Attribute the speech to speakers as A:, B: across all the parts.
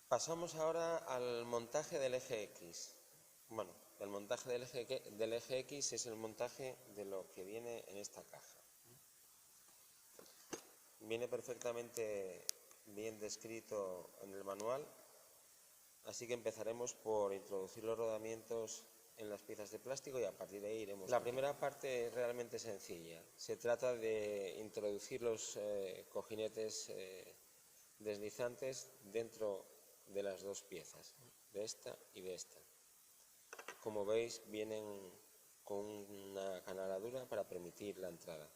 A: Pasamos ahora al montaje del eje X. Bueno, el montaje del eje X es el montaje de lo que viene en esta caja. Viene perfectamente bien descrito en el manual, así que empezaremos por introducir los rodamientos en las piezas de plástico y a partir de ahí iremos. La primera parte es realmente sencilla. Se trata de introducir los cojinetes deslizantes dentro de las dos piezas, de esta y de esta. Como veis, vienen con una canaladura para permitir la entrada.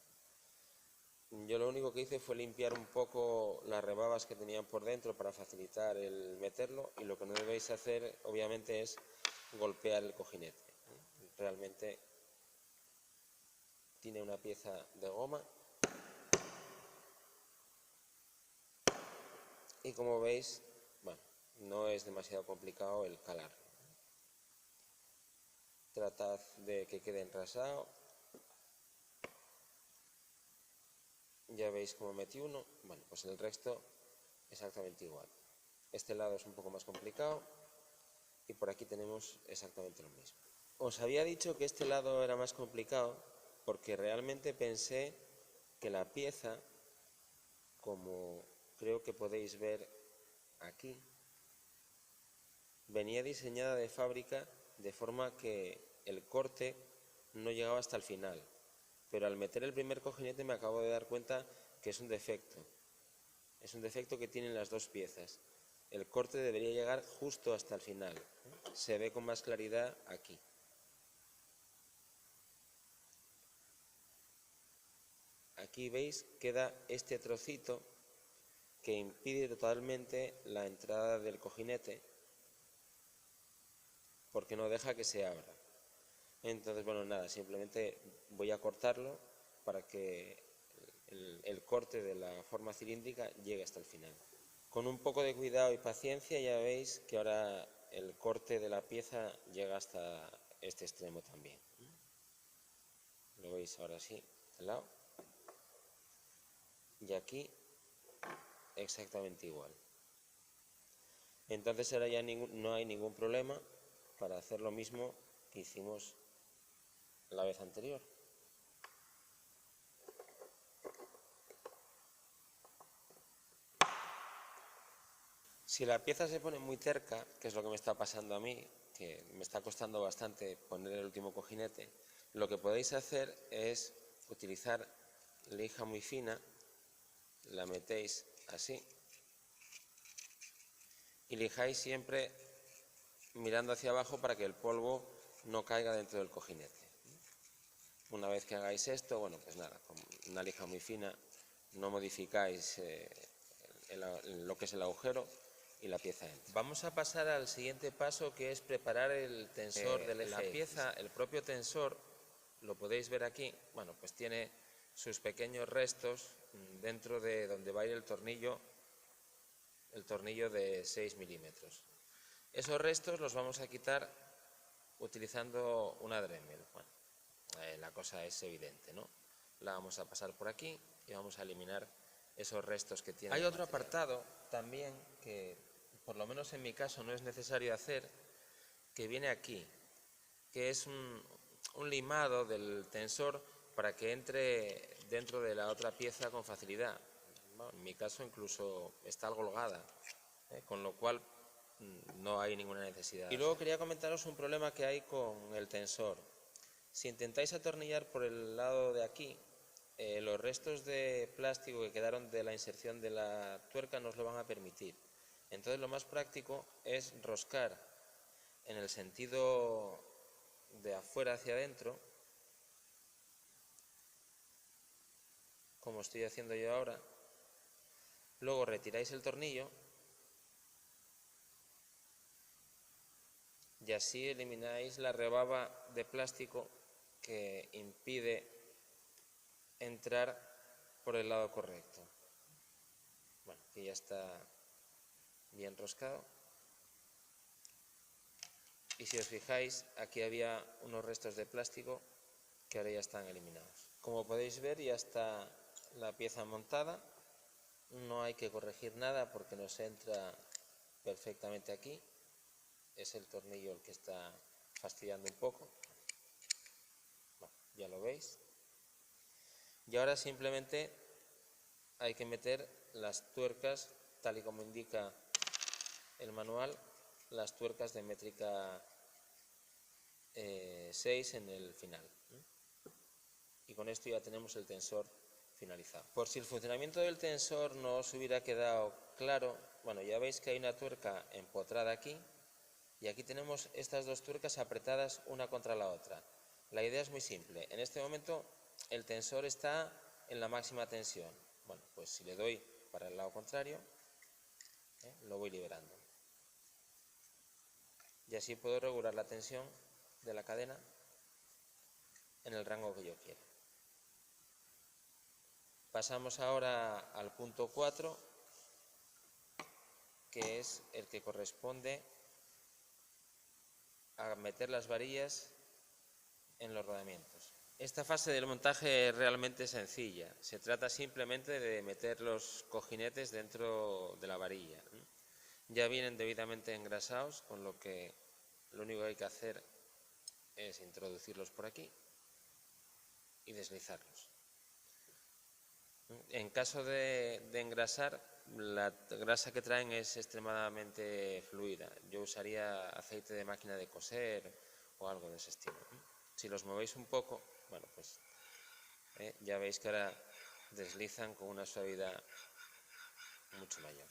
A: Yo lo único que hice fue limpiar un poco las rebabas que tenían por dentro para facilitar el meterlo, y lo que no debéis hacer obviamente es golpear el cojinete. Realmente tiene una pieza de goma y, como veis, bueno, no es demasiado complicado el calarlo. Tratad de que quede enrasado. Ya veis cómo metí uno. Bueno, pues el resto exactamente igual. Este lado es un poco más complicado y por aquí tenemos exactamente lo mismo. Os había dicho que este lado era más complicado porque realmente pensé que la pieza, como creo que podéis ver aquí, venía diseñada de fábrica de forma que el corte no llegaba hasta el final. Pero al meter el primer cojinete me acabo de dar cuenta que es un defecto. Es un defecto que tienen las dos piezas. El corte debería llegar justo hasta el final. Se ve con más claridad aquí. Aquí veis, queda este trocito que impide totalmente la entrada del cojinete porque no deja que se abra. Entonces, bueno, nada, simplemente voy a cortarlo para que el corte de la forma cilíndrica llegue hasta el final. Con un poco de cuidado y paciencia ya veis que ahora el corte de la pieza llega hasta este extremo también. Lo veis ahora sí, al lado. Y aquí exactamente igual. Entonces ahora ya no hay ningún problema para hacer lo mismo que hicimos la vez anterior. Si la pieza se pone muy terca, que es lo que me está pasando a mí, que me está costando bastante poner el último cojinete, lo que podéis hacer es utilizar lija muy fina, la metéis así y lijáis siempre mirando hacia abajo para que el polvo no caiga dentro del cojinete. Una vez que hagáis esto, bueno, pues nada, con una lija muy fina no modificáis lo que es el agujero y la pieza entra. Vamos a pasar al siguiente paso, que es preparar el tensor del eje. La pieza, el propio tensor, lo podéis ver aquí, bueno, pues tiene sus pequeños restos dentro de donde va a ir el tornillo de 6 milímetros. Esos restos los vamos a quitar utilizando una Dremel. Bueno, la cosa es evidente, ¿no? La vamos a pasar por aquí y vamos a eliminar esos restos que tiene. Hay otro apartado también que, por lo menos en mi caso, no es necesario hacer, que viene aquí, que es un limado del tensor para que entre dentro de la otra pieza con facilidad. Bueno, en mi caso incluso está algo holgada, con lo cual no hay ninguna necesidad. Y luego quería comentaros un problema que hay con el tensor. Si intentáis atornillar por el lado de aquí, los restos de plástico que quedaron de la inserción de la tuerca no os lo van a permitir. Entonces lo más práctico es roscar en el sentido de afuera hacia adentro, como estoy haciendo yo ahora. Luego retiráis el tornillo y así elimináis la rebaba de plástico que impide entrar por el lado correcto. Bueno, aquí ya está bien roscado. Y si os fijáis, aquí había unos restos de plástico que ahora ya están eliminados. Como podéis ver, ya está la pieza montada. No hay que corregir nada porque nos entra perfectamente aquí. Es el tornillo el que está fastidiando un poco. Bueno, ya lo veis. Y ahora simplemente hay que meter las tuercas, tal y como indica el manual, las tuercas de métrica 6 en el final. Y con esto ya tenemos el tensor finalizado. Por si el funcionamiento del tensor no os hubiera quedado claro, bueno, ya veis que hay una tuerca empotrada aquí y aquí tenemos estas dos tuercas apretadas una contra la otra. La idea es muy simple. En este momento el tensor está en la máxima tensión. Bueno, pues si le doy para el lado contrario, lo voy liberando. Y así puedo regular la tensión de la cadena en el rango que yo quiera. Pasamos ahora al punto 4, que es el que corresponde a meter las varillas en los rodamientos. Esta fase del montaje es realmente sencilla. Se trata simplemente de meter los cojinetes dentro de la varilla. Ya vienen debidamente engrasados, con lo que lo único que hay que hacer es introducirlos por aquí y deslizarlos. En caso de engrasar, la grasa que traen es extremadamente fluida. Yo usaría aceite de máquina de coser o algo de ese estilo. Si los movéis un poco, bueno, pues ya veis que ahora deslizan con una suavidad mucho mayor.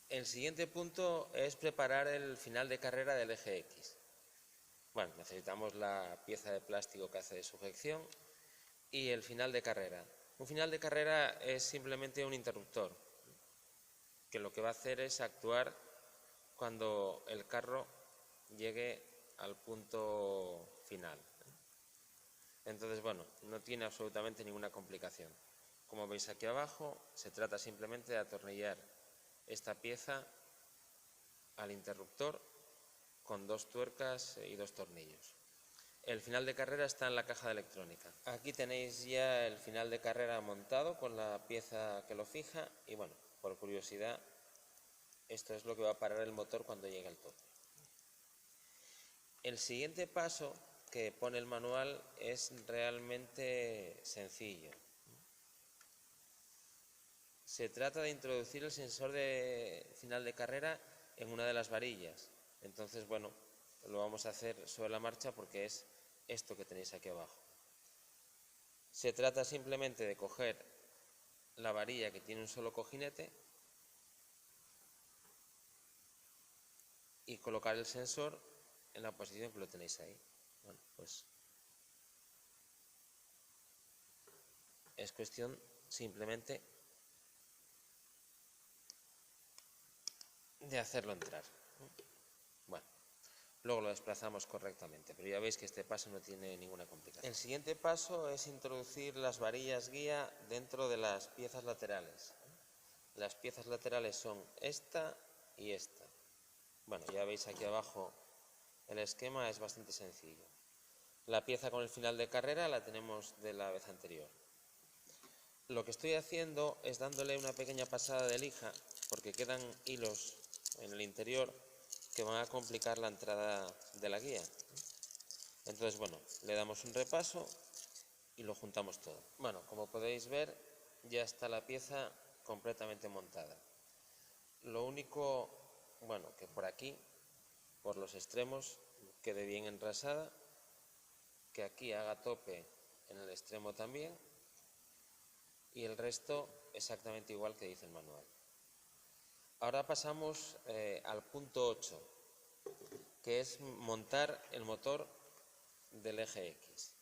A: El siguiente punto es preparar el final de carrera del eje X. Bueno, necesitamos la pieza de plástico que hace de sujeción y el final de carrera. Un final de carrera es simplemente un interruptor, que lo que va a hacer es actuar cuando el carro llegue al punto final. Entonces, bueno, no tiene absolutamente ninguna complicación. Como veis aquí abajo, se trata simplemente de atornillar esta pieza al interruptor con dos tuercas y dos tornillos. El final de carrera está en la caja de electrónica. Aquí tenéis ya el final de carrera montado con la pieza que lo fija y bueno, por curiosidad, esto es lo que va a parar el motor cuando llegue al tope. El siguiente paso que pone el manual es realmente sencillo. Se trata de introducir el sensor de final de carrera en una de las varillas. Entonces, bueno, lo vamos a hacer sobre la marcha porque es esto que tenéis aquí abajo. Se trata simplemente de coger la varilla que tiene un solo cojinete y colocar el sensor en la posición que lo tenéis ahí. Bueno, pues es cuestión simplemente de hacerlo entrar. Bueno, luego lo desplazamos correctamente, pero ya veis que este paso no tiene ninguna complicación. El siguiente paso es introducir las varillas guía dentro de las piezas laterales. Las piezas laterales son esta y esta. Bueno, ya veis aquí abajo el esquema es bastante sencillo. La pieza con el final de carrera la tenemos de la vez anterior. Lo que estoy haciendo es dándole una pequeña pasada de lija porque quedan hilos en el interior que van a complicar la entrada de la guía. Entonces, bueno, le damos un repaso y lo juntamos todo. Bueno, como podéis ver, ya está la pieza completamente montada. Lo único, bueno, que por aquí, por los extremos, quede bien enrasada, que aquí haga tope en el extremo también, y el resto exactamente igual que dice el manual. Ahora pasamos al punto 8, que es montar el motor del eje X.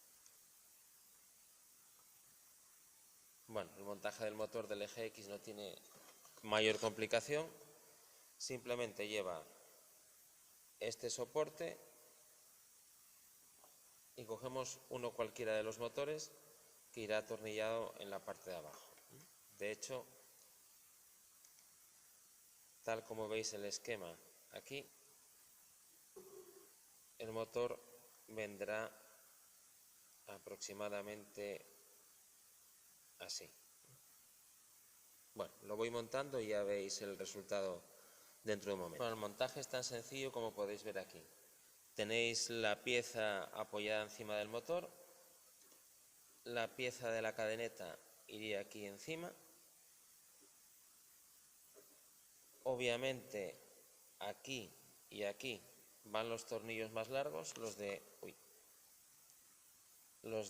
A: Bueno, el montaje del motor del eje X no tiene mayor complicación, simplemente lleva este soporte y cogemos uno cualquiera de los motores que irá atornillado en la parte de abajo. De hecho, tal como veis el esquema aquí, el motor vendrá aproximadamente así. Bueno, lo voy montando y ya veis el resultado dentro de un momento. Bueno, el montaje es tan sencillo como podéis ver aquí. Tenéis la pieza apoyada encima del motor, la pieza de la cadeneta iría aquí encima. Obviamente aquí y aquí van los tornillos más largos, los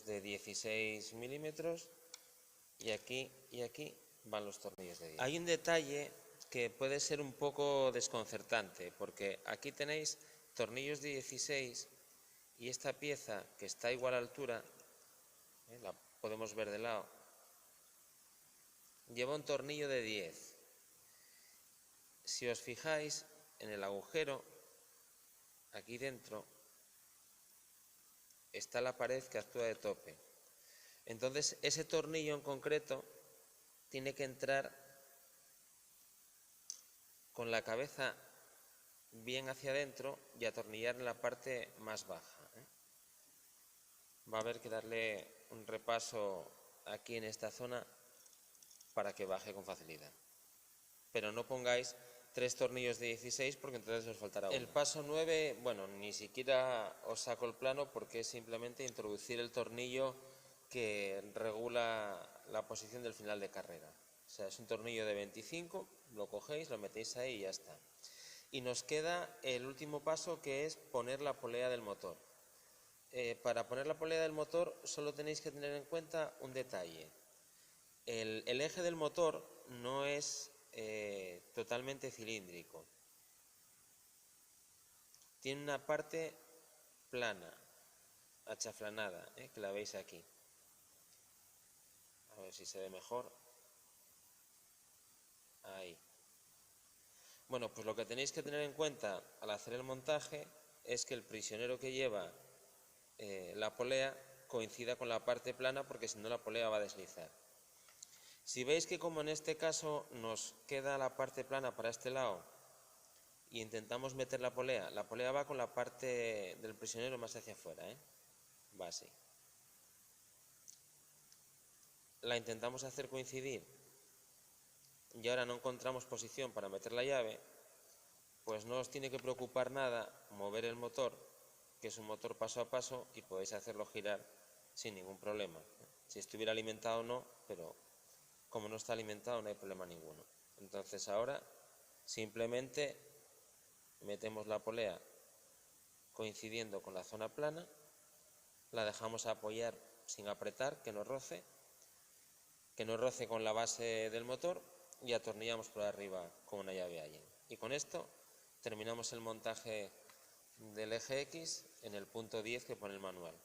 A: de 16 milímetros, y aquí van los tornillos de 10. Hay un detalle que puede ser un poco desconcertante, porque aquí tenéis tornillos de 16 y esta pieza, que está a igual altura, la podemos ver de lado, lleva un tornillo de 10. Si os fijáis en el agujero, aquí dentro está la pared que actúa de tope. Entonces ese tornillo en concreto tiene que entrar con la cabeza bien hacia adentro y atornillar en la parte más baja. Va a haber que darle un repaso aquí en esta zona para que baje con facilidad. Pero no pongáis 3 tornillos de 16 porque entonces os faltará uno. El paso 9, bueno, ni siquiera os saco el plano porque es simplemente introducir el tornillo que regula la posición del final de carrera. O sea, es un tornillo de 25, lo cogéis, lo metéis ahí y ya está. Y nos queda el último paso, que es poner la polea del motor. Para poner la polea del motor solo tenéis que tener en cuenta un detalle. El eje del motor no es totalmente cilíndrico. Tiene una parte plana, achaflanada, que la veis aquí. A ver si se ve mejor. Ahí. Bueno, pues lo que tenéis que tener en cuenta al hacer el montaje es que el prisionero que lleva la polea coincida con la parte plana, porque si no la polea va a deslizar. Si veis que, como en este caso, nos queda la parte plana para este lado y intentamos meter la polea va con la parte del prisionero más hacia afuera, va así. La intentamos hacer coincidir y ahora no encontramos posición para meter la llave, pues no os tiene que preocupar nada mover el motor, que es un motor paso a paso, y podéis hacerlo girar sin ningún problema. Si estuviera alimentado no, pero como no está alimentado no hay problema ninguno. Entonces ahora simplemente metemos la polea coincidiendo con la zona plana, la dejamos apoyar sin apretar, que no roce con la base del motor, y atornillamos por arriba con una llave Allen. Y con esto terminamos el montaje del eje X en el punto 10 que pone el manual.